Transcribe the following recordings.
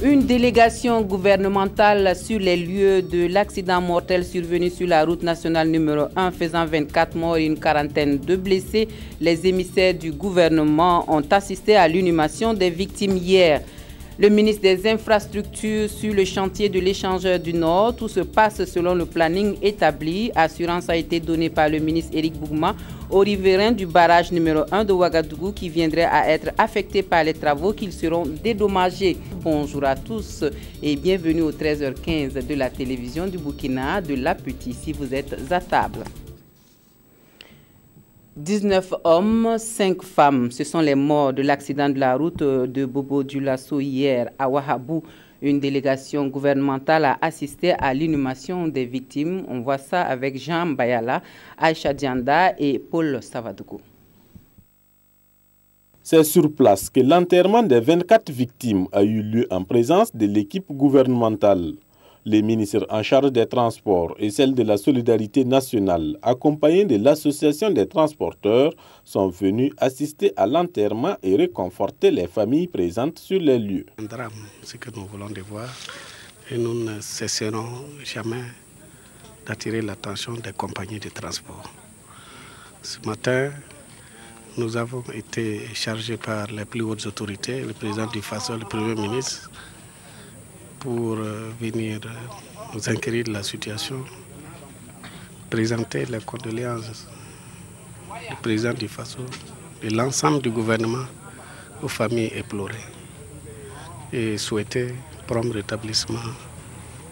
Une délégation gouvernementale sur les lieux de l'accident mortel survenu sur la route nationale numéro 1 faisant 24 morts et une quarantaine de blessés. Les émissaires du gouvernement ont assisté à l'inhumation des victimes hier. Le ministre des Infrastructures sur le chantier de l'échangeur du Nord. Tout se passe selon le planning établi. Assurance a été donnée par le ministre Éric Bougma aux riverains du barrage numéro 1 de Ouagadougou qui viendraient à être affectés par les travaux qu'ils seront dédommagés. Bonjour à tous et bienvenue au 13h15 de la télévision du Burkina, de l'Appétit si vous êtes à table. 19 hommes, 5 femmes, ce sont les morts de l'accident de la route de Bobo-Dioulasso hier à Ouahabou. Une délégation gouvernementale a assisté à l'inhumation des victimes. On voit ça avec Jean Bayala, Aïcha Dianda et Paul Savadougou. C'est sur place que l'enterrement des 24 victimes a eu lieu en présence de l'équipe gouvernementale. Les ministres en charge des transports et celle de la solidarité nationale, accompagnés de l'association des transporteurs, sont venus assister à l'enterrement et réconforter les familles présentes sur les lieux. Un drame, c'est ce que nous voulons de voir et nous ne cesserons jamais d'attirer l'attention des compagnies de transport. Ce matin, nous avons été chargés par les plus hautes autorités, le président du FASO, le Premier ministre, pour venir nous inquiéter de la situation, présenter les condoléances du président du FASO et l'ensemble du gouvernement aux familles éplorées et souhaiter prompt rétablissement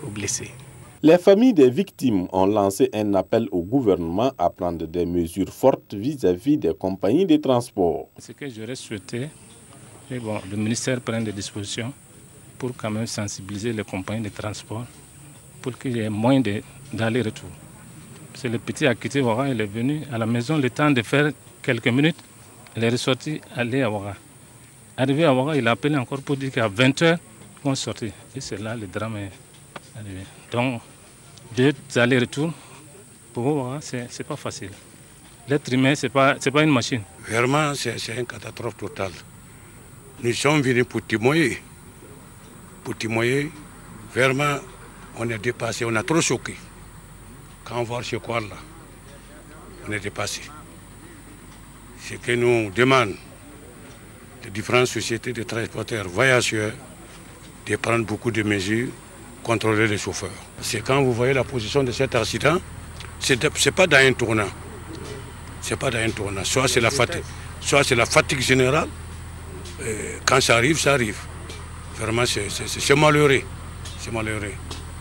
aux blessés. Les familles des victimes ont lancé un appel au gouvernement à prendre des mesures fortes vis-à-vis des compagnies de transport. Ce que j'aurais souhaité, le ministère prenne des dispositions pour quand même sensibiliser les compagnies de transport pour qu'il y ait moins d'aller-retour. C'est le petit a quitté Ouaga, il est venu à la maison le temps de faire quelques minutes, il est ressorti, aller à Ouaga. Arrivé à Ouaga, il a appelé encore pour dire qu'à 20h, ils vont sortir. Et c'est là le drame est arrivé. Donc, 2 allers-retours, pour Ouaga, c'est pas facile. L'être humain, c'est pas une machine. Vraiment, c'est une catastrophe totale. Nous sommes venus pour témoigner. Pour témoigner, vraiment, on est dépassé, on a trop choqué. Quand on voit ce quoi là, on est dépassé. Ce que nous demandons les différentes sociétés de transporteurs voyageurs de prendre beaucoup de mesures, contrôler les chauffeurs. C'est quand vous voyez la position de cet accident, c'est pas dans un tournant. C'est pas dans un tournant. Soit c'est la fatigue générale. Quand ça arrive, ça arrive. Vraiment, c'est malheureux. C'est malheureux.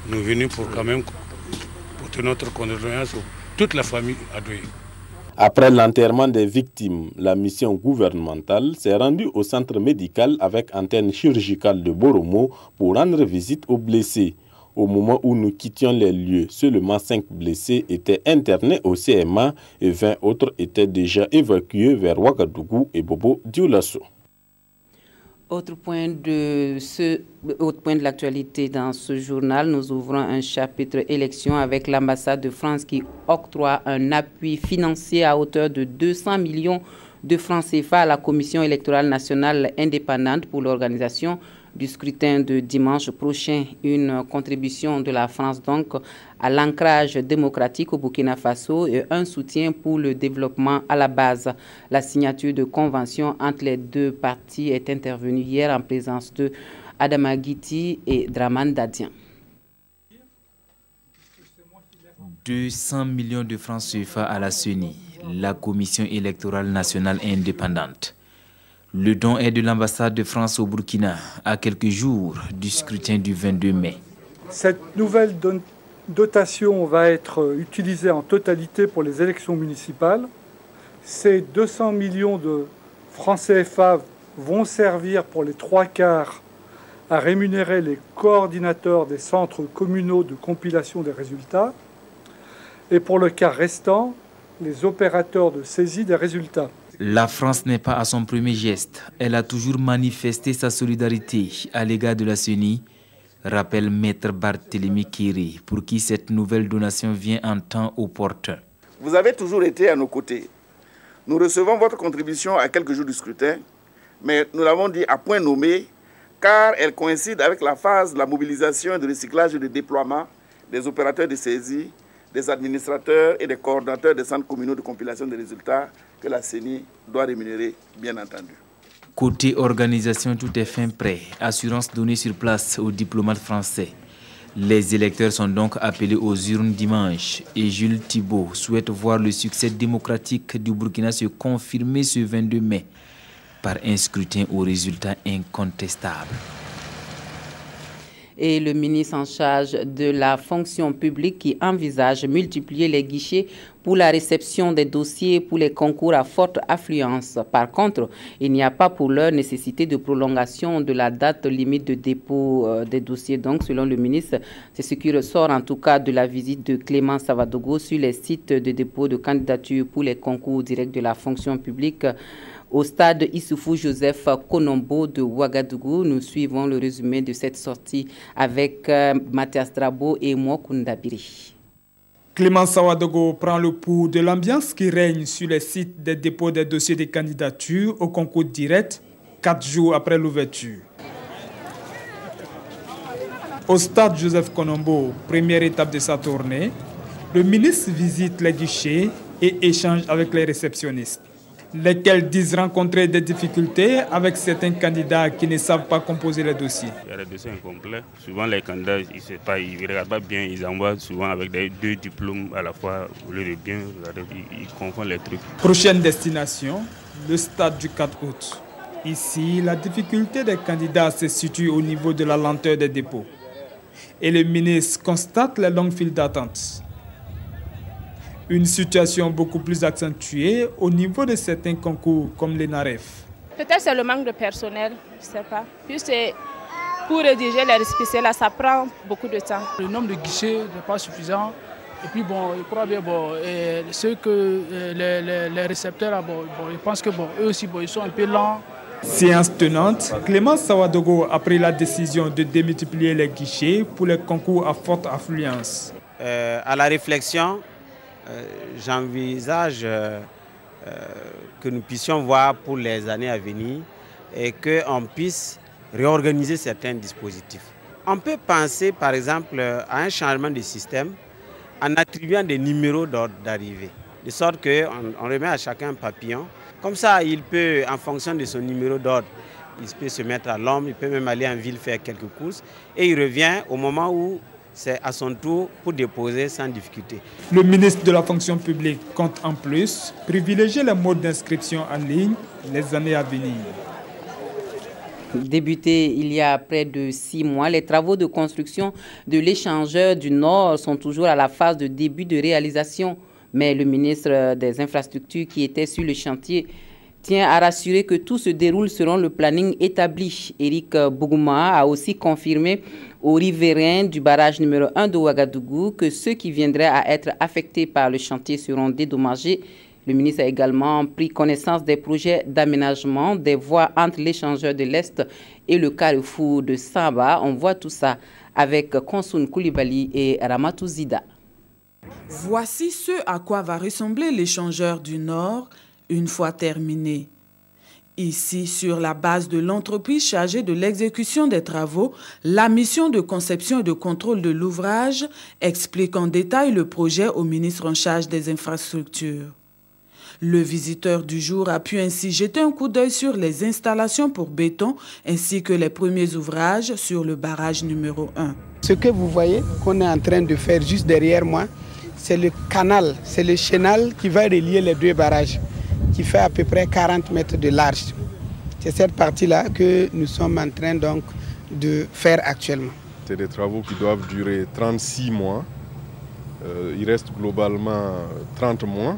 Nous venons pour quand même porter notre condoléance à toute la famille endeuillée. Après l'enterrement des victimes, la mission gouvernementale s'est rendue au centre médical avec antenne chirurgicale de Boromo pour rendre visite aux blessés. Au moment où nous quittions les lieux, seulement 5 blessés étaient internés au CMA et 20 autres étaient déjà évacués vers Ouagadougou et Bobo-Dioulasso. Autre point de l'actualité dans ce journal, nous ouvrons un chapitre élection avec l'ambassade de France qui octroie un appui financier à hauteur de 200 millions de francs CFA à la Commission électorale nationale indépendante pour l'organisation du scrutin de dimanche prochain. Une contribution de la France donc à l'ancrage démocratique au Burkina Faso et un soutien pour le développement à la base. La signature de convention entre les deux parties est intervenue hier en présence de Adama Guiti et Draman Dadian. 200 millions de francs CFA à la CENI, la Commission électorale nationale indépendante. Le don est de l'ambassade de France au Burkina, à quelques jours du scrutin du 22 mai. Cette nouvelle dotation va être utilisée en totalité pour les élections municipales. Ces 200 millions de francs CFA vont servir pour les 3/4 à rémunérer les coordinateurs des centres communaux de compilation des résultats et pour le quart restant, les opérateurs de saisie des résultats. La France n'est pas à son premier geste. Elle a toujours manifesté sa solidarité à l'égard de la CENI, rappelle Maître Barthélémy Kiri, pour qui cette nouvelle donation vient en temps opportun. Vous avez toujours été à nos côtés. Nous recevons votre contribution à quelques jours du scrutin, mais nous l'avons dit à point nommé, car elle coïncide avec la phase de la mobilisation, de recyclage et de déploiement des opérateurs de saisie, des administrateurs et des coordonnateurs des centres communaux de compilation des résultats que la CENI doit rémunérer, bien entendu. Côté organisation, tout est fin prêt. Assurance donnée sur place aux diplomates français. Les électeurs sont donc appelés aux urnes dimanche et Jules Thibault souhaite voir le succès démocratique du Burkina se confirmer ce 22 mai par un scrutin aux résultats incontestables. Et le ministre en charge de la fonction publique qui envisage multiplier les guichets pour la réception des dossiers pour les concours à forte affluence. Par contre, il n'y a pas pour l'heure nécessité de prolongation de la date limite de dépôt des dossiers. Donc, selon le ministre, c'est ce qui ressort en tout cas de la visite de Clément Savadogo sur les sites de dépôt de candidature pour les concours directs de la fonction publique. Au stade Issoufou Joseph Konombo de Ouagadougou, nous suivons le résumé de cette sortie avec Mathias Drabo et Mwokunda Biri. Clément Savadogo prend le pouls de l'ambiance qui règne sur les sites des dépôts des dossiers de candidature au concours direct 4 jours après l'ouverture. Au stade Joseph Konombo, première étape de sa tournée, le ministre visite les guichets et échange avec les réceptionnistes, lesquels disent rencontrer des difficultés avec certains candidats qui ne savent pas composer les dossiers. Il y a des dossiers incomplets. Souvent, les candidats, ils ne regardent pas bien, ils envoient souvent avec deux diplômes à la fois. Au lieu de bien regarder, ils confondent les trucs. Prochaine destination, le stade du 4 août. Ici, la difficulté des candidats se situe au niveau de la lenteur des dépôts. Et le ministre constate les longues files d'attente. Une situation beaucoup plus accentuée au niveau de certains concours comme l'ENAREF. Peut-être c'est le manque de personnel, je ne sais pas. Puis c'est pour rédiger les récépissés, là, ça prend beaucoup de temps. Le nombre de guichets n'est pas suffisant. Et puis bon, je crois bien, ceux que les récepteurs, là, je pense que eux aussi, ils sont un peu lents. Séance tenante, Clément Savadogo a pris la décision de démultiplier les guichets pour les concours à forte affluence. À la réflexion, j'envisage que nous puissions voir pour les années à venir et qu'on puisse réorganiser certains dispositifs. On peut penser par exemple à un changement de système en attribuant des numéros d'ordre d'arrivée, de sorte qu'on remet à chacun un papillon. Comme ça, il peut, en fonction de son numéro d'ordre, il peut se mettre à l'ombre, il peut même aller en ville faire quelques courses et il revient au moment où c'est à son tour pour déposer sans difficulté. Le ministre de la fonction publique compte en plus privilégier les modes d'inscription en ligne les années à venir. Débuté il y a près de 6 mois, les travaux de construction de l'échangeur du Nord sont toujours à la phase de début de réalisation. Mais le ministre des Infrastructures qui était sur le chantier tient à rassurer que tout se déroule selon le planning établi. Éric Bougouma a aussi confirmé aux riverains du barrage numéro 1 de Ouagadougou que ceux qui viendraient à être affectés par le chantier seront dédommagés. Le ministre a également pris connaissance des projets d'aménagement des voies entre l'échangeur de l'Est et le carrefour de Samba. On voit tout ça avec Konsoun Koulibaly et Ramatou Zida. Voici ce à quoi va ressembler l'échangeur du Nord une fois terminé. Ici, sur la base de l'entreprise chargée de l'exécution des travaux, la mission de conception et de contrôle de l'ouvrage explique en détail le projet au ministre en charge des infrastructures. Le visiteur du jour a pu ainsi jeter un coup d'œil sur les installations pour béton ainsi que les premiers ouvrages sur le barrage numéro 1. Ce que vous voyez qu'on est en train de faire juste derrière moi, c'est le canal, c'est le chenal qui va relier les deux barrages, qui fait à peu près 40 mètres de large. C'est cette partie-là que nous sommes en train donc de faire actuellement. C'est des travaux qui doivent durer 36 mois. Il reste globalement 30 mois.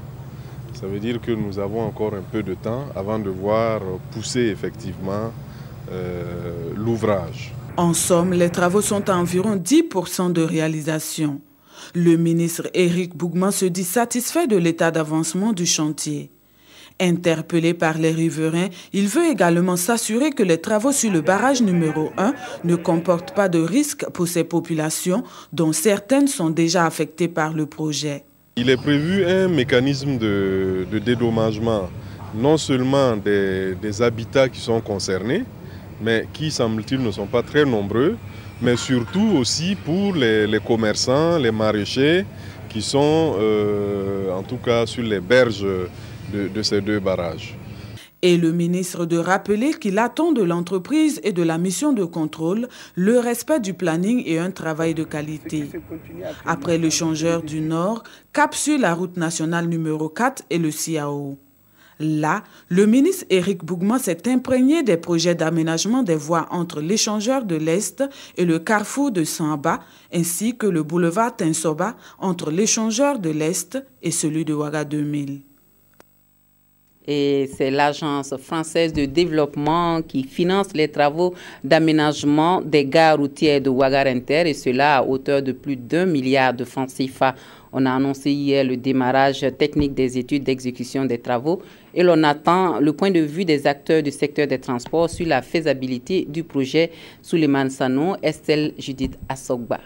Ça veut dire que nous avons encore un peu de temps avant de voir pousser effectivement l'ouvrage. En somme, les travaux sont à environ 10% de réalisation. Le ministre Éric Bougouma se dit satisfait de l'état d'avancement du chantier. Interpellé par les riverains, il veut également s'assurer que les travaux sur le barrage numéro 1 ne comportent pas de risques pour ces populations, dont certaines sont déjà affectées par le projet. Il est prévu un mécanisme de dédommagement, non seulement des habitats qui sont concernés, mais qui, semble-t-il, ne sont pas très nombreux, mais surtout aussi pour les commerçants, les maraîchers, qui sont en tout cas sur les berges de ces deux barrages. Et le ministre de rappeler qu'il attend de l'entreprise et de la mission de contrôle le respect du planning et un travail de qualité. Après l'échangeur du Nord, cap sur la route nationale numéro 4 et le CIAO. Là, le ministre Éric Bougma s'est imprégné des projets d'aménagement des voies entre l'échangeur de l'Est et le carrefour de Samba, ainsi que le boulevard Tinsoba entre l'échangeur de l'Est et celui de Ouaga 2000. Et c'est l'Agence française de développement qui finance les travaux d'aménagement des gares routières de Ouagar Inter, et cela à hauteur de plus d'1 milliard de francs CFA. On a annoncé hier le démarrage technique des études d'exécution des travaux et l'on attend le point de vue des acteurs du secteur des transports sur la faisabilité du projet. Souleymane Sano, Estelle Judith Assogba.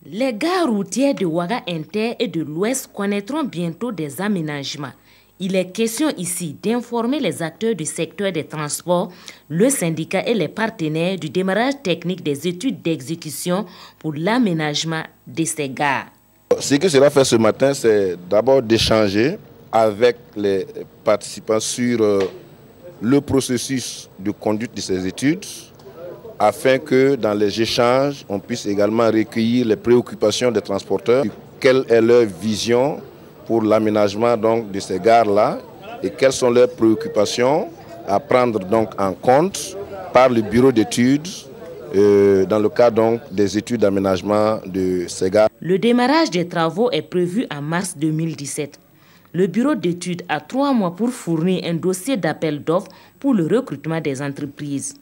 Les gares routières de Ouaga Inter et de l'Ouest connaîtront bientôt des aménagements. Il est question ici d'informer les acteurs du secteur des transports, le syndicat et les partenaires du démarrage technique des études d'exécution pour l'aménagement de ces gares. Ce que cela fait ce matin, c'est d'abord d'échanger avec les participants sur le processus de conduite de ces études, afin que dans les échanges, on puisse également recueillir les préoccupations des transporteurs. Quelle est leur vision pour l'aménagement donc de ces gares-là et quelles sont leurs préoccupations à prendre donc en compte par le bureau d'études dans le cadre donc des études d'aménagement de ces gares. Le démarrage des travaux est prévu en mars 2017. Le bureau d'études a 3 mois pour fournir un dossier d'appel d'offres pour le recrutement des entreprises.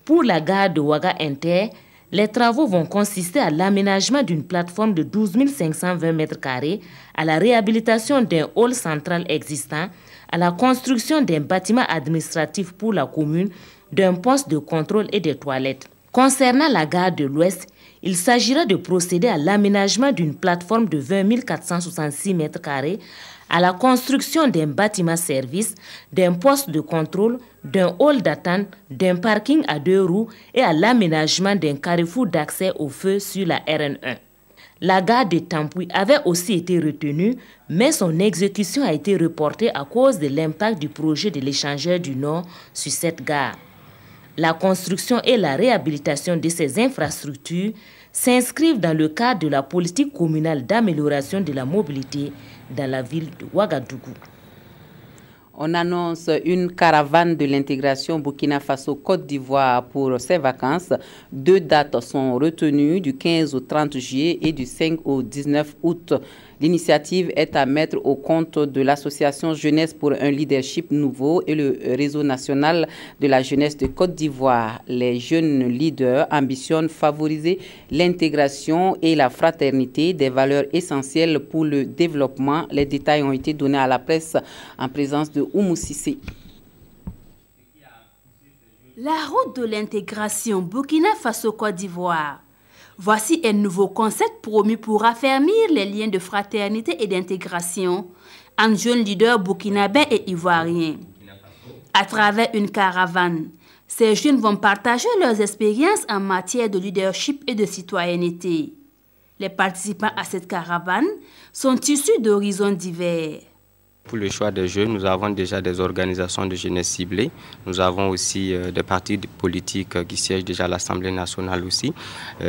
Pour la gare de Ouaga Inter, les travaux vont consister à l'aménagement d'une plateforme de 12 520 m², à la réhabilitation d'un hall central existant, à la construction d'un bâtiment administratif pour la commune, d'un poste de contrôle et des toilettes. Concernant la gare de l'Ouest, il s'agira de procéder à l'aménagement d'une plateforme de 20 466 m², à la construction d'un bâtiment service, d'un poste de contrôle, d'un hall d'attente, d'un parking à 2 roues et à l'aménagement d'un carrefour d'accès au feu sur la RN1. La gare de Tampoui avait aussi été retenue, mais son exécution a été reportée à cause de l'impact du projet de l'échangeur du Nord sur cette gare. La construction et la réhabilitation de ces infrastructures s'inscrivent dans le cadre de la politique communale d'amélioration de la mobilité dans la ville de Ouagadougou. On annonce une caravane de l'intégration Burkina Faso-Côte d'Ivoire pour ses vacances. 2 dates sont retenues, du 15 au 30 juillet et du 5 au 19 août. L'initiative est à mettre au compte de l'association Jeunesse pour un leadership nouveau et le réseau national de la jeunesse de Côte d'Ivoire. Les jeunes leaders ambitionnent favoriser l'intégration et la fraternité, des valeurs essentielles pour le développement. Les détails ont été donnés à la presse en présence de Oumou Sissé. La route de l'intégration Burkina Faso-Côte d'Ivoire. Voici un nouveau concept promu pour raffermir les liens de fraternité et d'intégration entre jeunes leaders burkinabés et ivoiriens. À travers une caravane, ces jeunes vont partager leurs expériences en matière de leadership et de citoyenneté. Les participants à cette caravane sont issus d'horizons divers. Pour le choix des jeunes, nous avons déjà des organisations de jeunesse ciblées. Nous avons aussi des partis politiques qui siègent déjà à l'Assemblée nationale aussi,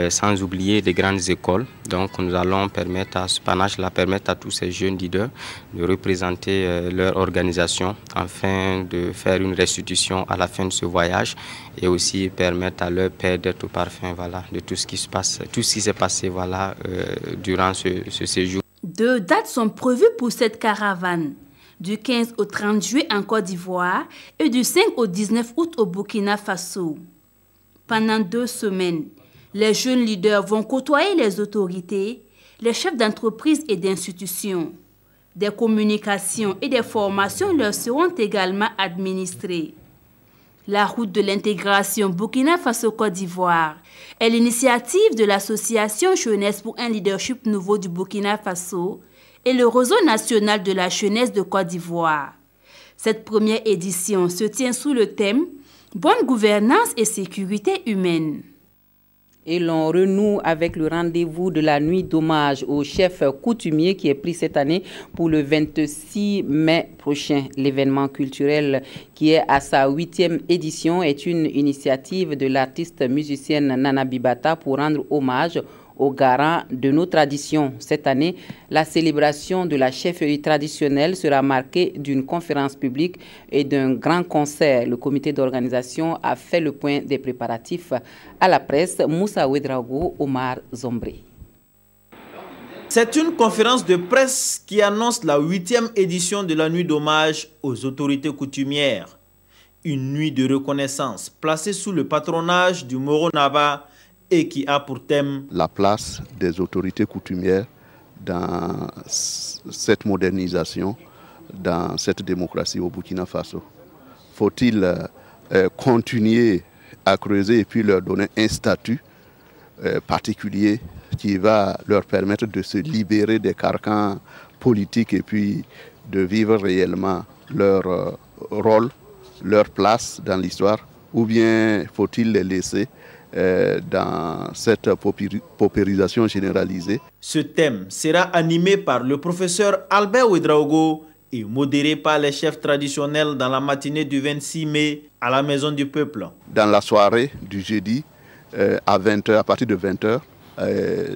sans oublier des grandes écoles. Donc nous allons permettre à ce panache-là, permettre à tous ces jeunes leaders de représenter leur organisation afin de faire une restitution à la fin de ce voyage et aussi permettre à leur père d'être au parfum de tout ce qui se passe, tout ce qui s'est passé durant ce séjour. 2 dates sont prévues pour cette caravane, du 15 au 30 juillet en Côte d'Ivoire et du 5 au 19 août au Burkina Faso. Pendant 2 semaines, les jeunes leaders vont côtoyer les autorités, les chefs d'entreprise et d'institutions. Des communications et des formations leur seront également administrées. La route de l'intégration Burkina Faso-Côte d'Ivoire est l'initiative de l'association Jeunesse pour un leadership nouveau du Burkina Faso et le réseau national de la jeunesse de Côte d'Ivoire. Cette première édition se tient sous le thème bonne gouvernance et sécurité humaine. Et l'on renoue avec le rendez-vous de la nuit d'hommage au chef coutumier qui est pris cette année pour le 26 mai prochain. L'événement culturel qui est à sa 8e édition est une initiative de l'artiste musicienne Nana Bibata pour rendre hommage aux garants de nos traditions. Cette année, la célébration de la chefferie traditionnelle sera marquée d'une conférence publique et d'un grand concert. Le comité d'organisation a fait le point des préparatifs à la presse. Moussa Ouedraogo, Omar Zombré. C'est une conférence de presse qui annonce la 8e édition de la nuit d'hommage aux autorités coutumières. Une nuit de reconnaissance placée sous le patronage du Moro Naba et qui a pour thème la place des autorités coutumières dans cette modernisation, dans cette démocratie au Burkina Faso. Faut-il continuer à creuser et puis leur donner un statut particulier qui va leur permettre de se libérer des carcans politiques et puis de vivre réellement leur rôle, leur place dans l'histoire, ou bien faut-il les laisser dans cette paupérisation généralisée. Ce thème sera animé par le professeur Albert Ouedraogo et modéré par les chefs traditionnels dans la matinée du 26 mai à la Maison du Peuple. Dans la soirée du jeudi, à 20h, à partir de 20h,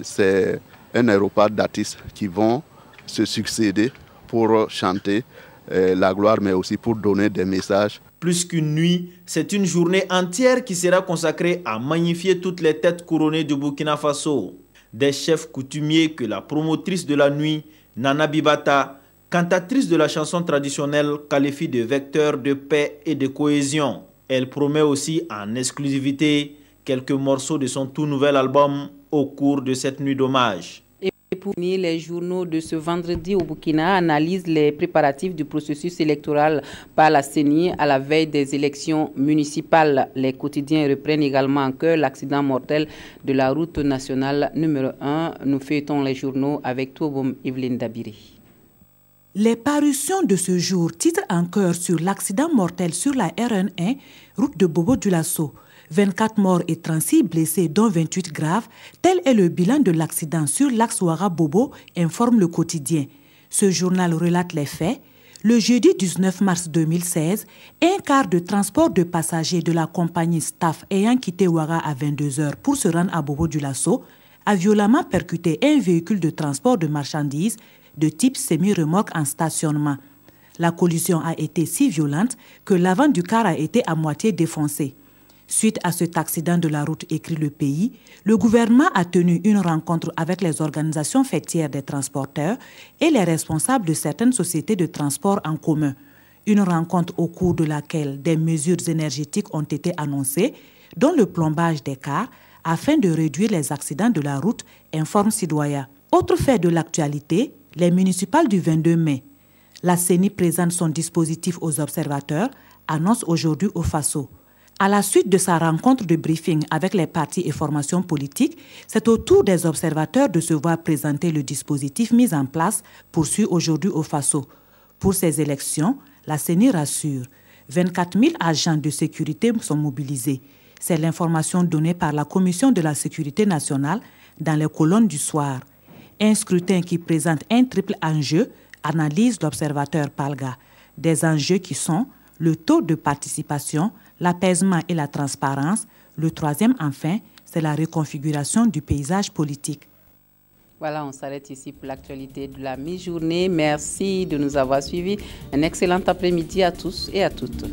c'est un aéroport d'artistes qui vont se succéder pour chanter la gloire, mais aussi pour donner des messages. Plus qu'une nuit, c'est une journée entière qui sera consacrée à magnifier toutes les têtes couronnées du Burkina Faso. Des chefs coutumiers que la promotrice de la nuit, Nana Bibata, cantatrice de la chanson traditionnelle, qualifie de vecteur de paix et de cohésion. Elle promet aussi en exclusivité quelques morceaux de son tout nouvel album au cours de cette nuit d'hommage. Et pour finir, les journaux de ce vendredi au Burkina analysent les préparatifs du processus électoral par la CENI à la veille des élections municipales. Les quotidiens reprennent également en cœur l'accident mortel de la route nationale numéro 1. Nous feuilletons les journaux avec Touboum Yveline Dabiri. Les parutions de ce jour titrent en cœur sur l'accident mortel sur la RN1, route de Bobo-Dioulasso. 24 morts et 36 blessés, dont 28 graves. Tel est le bilan de l'accident sur l'axe Ouara-Bobo, informe le quotidien. Ce journal relate les faits. Le jeudi 19 mars 2016, un car de transport de passagers de la compagnie Staff ayant quitté Ouara à 22h pour se rendre à Bobo-Dioulasso a violemment percuté un véhicule de transport de marchandises de type semi-remorque en stationnement. La collision a été si violente que l'avant du car a été à moitié défoncé. Suite à cet accident de la route, écrit Le Pays, le gouvernement a tenu une rencontre avec les organisations faîtières des transporteurs et les responsables de certaines sociétés de transport en commun. Une rencontre au cours de laquelle des mesures énergétiques ont été annoncées, dont le plombage des cars, afin de réduire les accidents de la route, informe Sidoya. Autre fait de l'actualité, les municipales du 22 mai. La CENI présente son dispositif aux observateurs, annonce aujourd'hui au Faso. À la suite de sa rencontre de briefing avec les partis et formations politiques, c'est au tour des observateurs de se voir présenter le dispositif mis en place, poursuit aujourd'hui au Faso. Pour ces élections, la CENI rassure. 24 000 agents de sécurité sont mobilisés. C'est l'information donnée par la Commission de la sécurité nationale dans les colonnes du soir. Un scrutin qui présente un triple enjeu, analyse l'observateur Palga. Des enjeux qui sont le taux de participation, l'apaisement et la transparence. Le troisième, enfin, c'est la reconfiguration du paysage politique. Voilà, on s'arrête ici pour l'actualité de la mi-journée. Merci de nous avoir suivis. Un excellent après-midi à tous et à toutes.